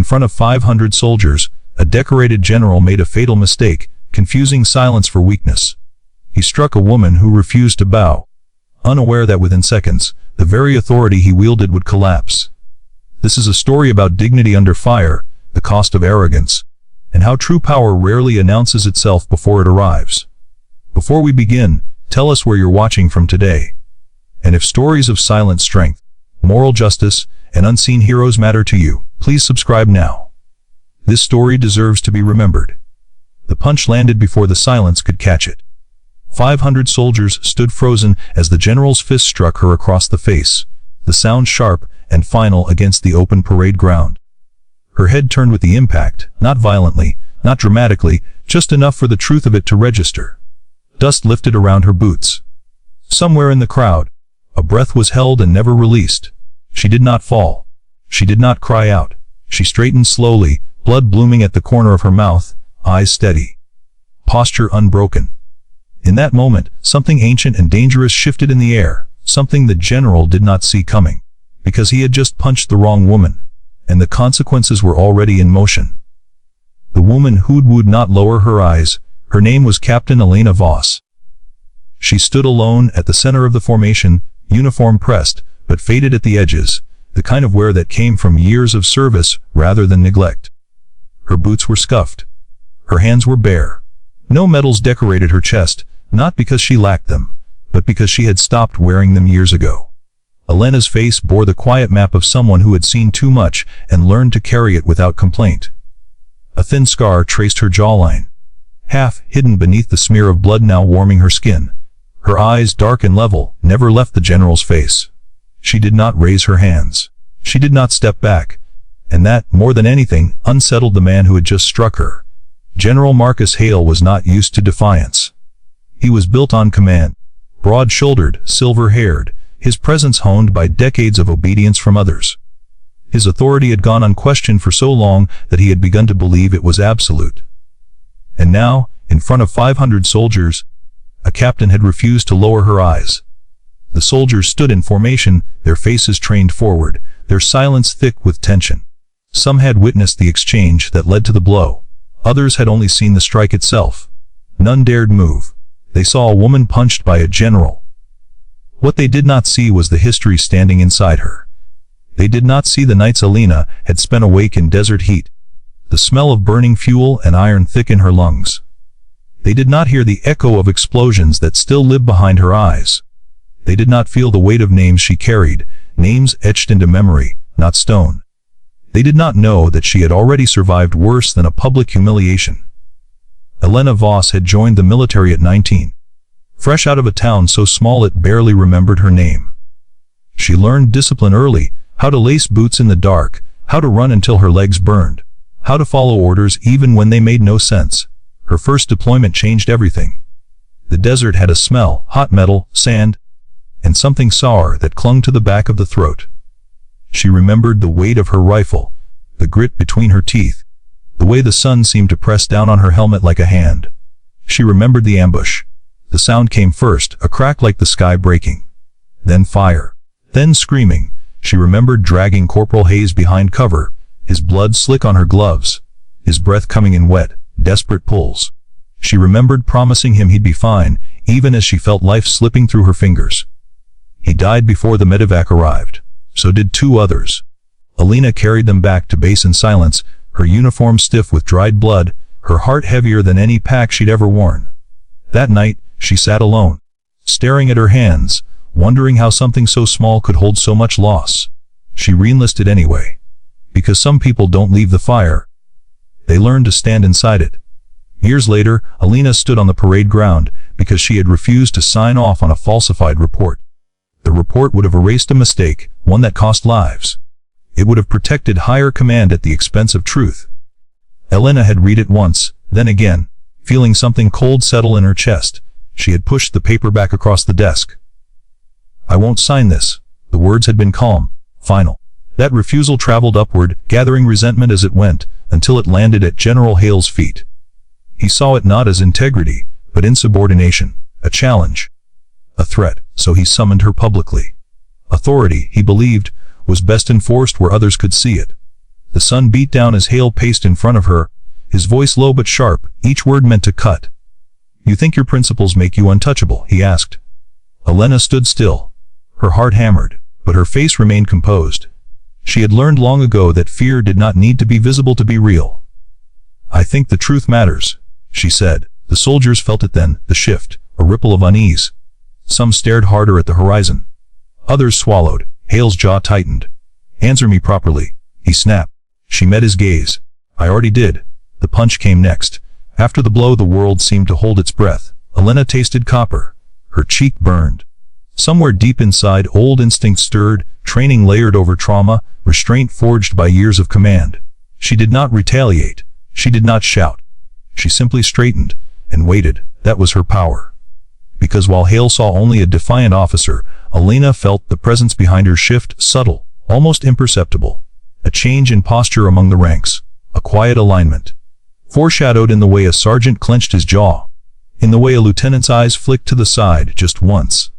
in front of 500 soldiers, a decorated general made a fatal mistake, confusing silence for weakness. He struck a woman who refused to bow, unaware that within seconds, the very authority he wielded would collapse. This is a story about dignity under fire, the cost of arrogance, and how true power rarely announces itself before it arrives. Before we begin, tell us where you're watching from today. And if stories of silent strength, moral justice, and unseen heroes matter to you, please subscribe now. This story deserves to be remembered. The punch landed before the silence could catch it. 500 soldiers stood frozen as the general's fist struck her across the face, the sound sharp and final against the open parade ground. Her head turned with the impact, not violently, not dramatically, just enough for the truth of it to register. Dust lifted around her boots. Somewhere in the crowd, a breath was held and never released. She did not fall. She did not cry out. She straightened slowly, blood blooming at the corner of her mouth, eyes steady, posture unbroken. In that moment, something ancient and dangerous shifted in the air, something the general did not see coming, because he had just punched the wrong woman, and the consequences were already in motion. The woman who would not lower her eyes, her name was Captain Elena Voss. She stood alone at the center of the formation, uniform pressed, but faded at the edges, the kind of wear that came from years of service rather than neglect. Her boots were scuffed. Her hands were bare. No medals decorated her chest, not because she lacked them, but because she had stopped wearing them years ago. Elena's face bore the quiet map of someone who had seen too much and learned to carry it without complaint. A thin scar traced her jawline, half hidden beneath the smear of blood now warming her skin. Her eyes, dark and level, never left the general's face. She did not raise her hands. She did not step back. And that, more than anything, unsettled the man who had just struck her. General Marcus Hale was not used to defiance. He was built on command, broad-shouldered, silver-haired, his presence honed by decades of obedience from others. His authority had gone unquestioned for so long that he had begun to believe it was absolute. And now, in front of 500 soldiers, a captain had refused to lower her eyes. The soldiers stood in formation, their faces trained forward, their silence thick with tension. Some had witnessed the exchange that led to the blow. Others had only seen the strike itself. None dared move. They saw a woman punched by a general. What they did not see was the history standing inside her. They did not see the nights Elena had spent awake in desert heat, the smell of burning fuel and iron thick in her lungs. They did not hear the echo of explosions that still lived behind her eyes. They did not feel the weight of names she carried, names etched into memory, not stone. They did not know that she had already survived worse than a public humiliation. Elena Voss had joined the military at 19, fresh out of a town so small it barely remembered her name. She learned discipline early, how to lace boots in the dark, how to run until her legs burned, how to follow orders even when they made no sense. Her first deployment changed everything. The desert had a smell, hot metal, sand, and something sour that clung to the back of the throat. She remembered the weight of her rifle, the grit between her teeth, the way the sun seemed to press down on her helmet like a hand. She remembered the ambush. The sound came first, a crack like the sky breaking. Then fire. Then screaming. She remembered dragging Corporal Hayes behind cover, his blood slick on her gloves, his breath coming in wet, desperate pulls. She remembered promising him he'd be fine, even as she felt life slipping through her fingers. He died before the medevac arrived. So did 2 others. Elena carried them back to base in silence, her uniform stiff with dried blood, her heart heavier than any pack she'd ever worn. That night, she sat alone, staring at her hands, wondering how something so small could hold so much loss. She re-enlisted anyway. Because some people don't leave the fire. They learn to stand inside it. Years later, Elena stood on the parade ground because she had refused to sign off on a falsified report. The report would have erased a mistake, one that cost lives. It would have protected higher command at the expense of truth. Elena had read it once, then again, feeling something cold settle in her chest. She had pushed the paper back across the desk. "I won't sign this." The words had been calm, final. That refusal traveled upward, gathering resentment as it went, until it landed at General Hale's feet. He saw it not as integrity, but insubordination, a challenge, a threat, so he summoned her publicly. Authority, he believed, was best enforced where others could see it. The sun beat down as Hale paced in front of her, his voice low but sharp, each word meant to cut. "You think your principles make you untouchable?" he asked. Elena stood still. Her heart hammered, but her face remained composed. She had learned long ago that fear did not need to be visible to be real. "I think the truth matters," she said. The soldiers felt it then, the shift, a ripple of unease. Some stared harder at the horizon. Others swallowed. Hale's jaw tightened. "Answer me properly," he snapped. She met his gaze. "I already did." The punch came next. After the blow, the world seemed to hold its breath. Elena tasted copper. Her cheek burned. Somewhere deep inside, old instincts stirred, training layered over trauma, restraint forged by years of command. She did not retaliate. She did not shout. She simply straightened and waited. That was her power. Because while Hale saw only a defiant officer, Elena felt the presence behind her shift, subtle, almost imperceptible. A change in posture among the ranks. A quiet alignment. Foreshadowed in the way a sergeant clenched his jaw. In the way a lieutenant's eyes flicked to the side just once.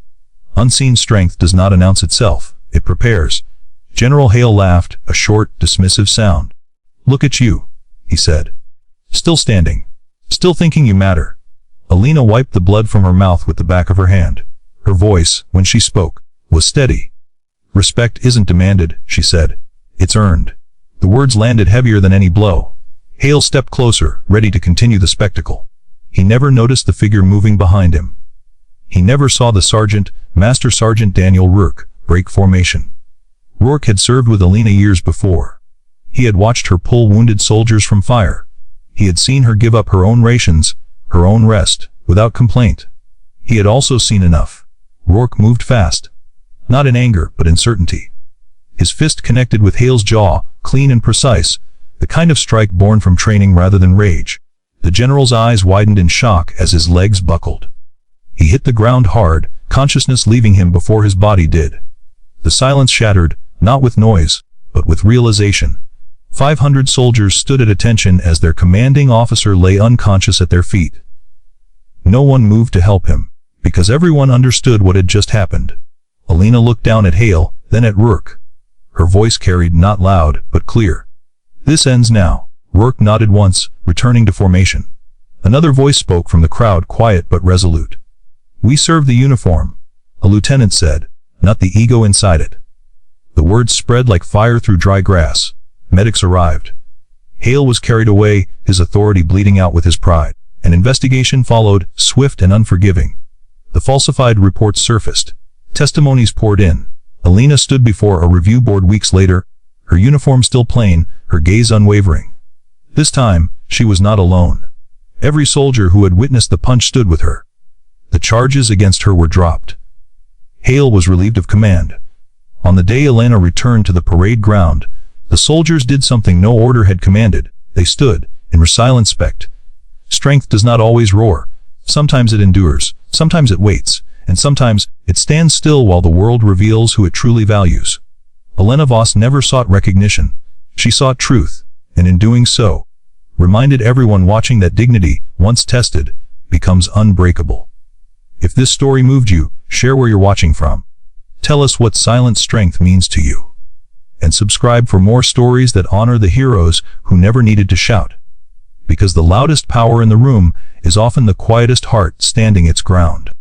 Unseen strength does not announce itself. It prepares. General Hale laughed, a short, dismissive sound. "Look at you," he said. "Still standing. Still thinking you matter." Elena wiped the blood from her mouth with the back of her hand. Her voice, when she spoke, was steady. "Respect isn't demanded," she said. "It's earned." The words landed heavier than any blow. Hale stepped closer, ready to continue the spectacle. He never noticed the figure moving behind him. He never saw the sergeant, Master Sergeant Daniel Rourke, break formation. Rourke had served with Elena years before. He had watched her pull wounded soldiers from fire. He had seen her give up her own rations, her own rest, without complaint. He had also seen enough. Rourke moved fast. Not in anger, but in certainty. His fist connected with Hale's jaw, clean and precise, the kind of strike born from training rather than rage. The general's eyes widened in shock as his legs buckled. He hit the ground hard, consciousness leaving him before his body did. The silence shattered, not with noise, but with realization. 500 soldiers stood at attention as their commanding officer lay unconscious at their feet. No one moved to help him, because everyone understood what had just happened. Elena looked down at Hale, then at Rourke. Her voice carried, not loud, but clear. "This ends now." Rourke nodded once, returning to formation. Another voice spoke from the crowd, quiet but resolute. "We serve the uniform," a lieutenant said, "not the ego inside it." The words spread like fire through dry grass. Medics arrived. Hale was carried away, his authority bleeding out with his pride. An investigation followed, swift and unforgiving. The falsified reports surfaced. Testimonies poured in. Elena stood before a review board weeks later, her uniform still plain, her gaze unwavering. This time, she was not alone. Every soldier who had witnessed the punch stood with her. The charges against her were dropped. Hale was relieved of command. On the day Elena returned to the parade ground, the soldiers did something no order had commanded. They stood, in silent respect. Strength does not always roar. Sometimes it endures, sometimes it waits, and sometimes it stands still while the world reveals who it truly values. Elena Voss never sought recognition. She sought truth, and in doing so, reminded everyone watching that dignity, once tested, becomes unbreakable. If this story moved you, share where you're watching from. Tell us what silent strength means to you. And subscribe for more stories that honor the heroes who never needed to shout. Because the loudest power in the room is often the quietest heart standing its ground.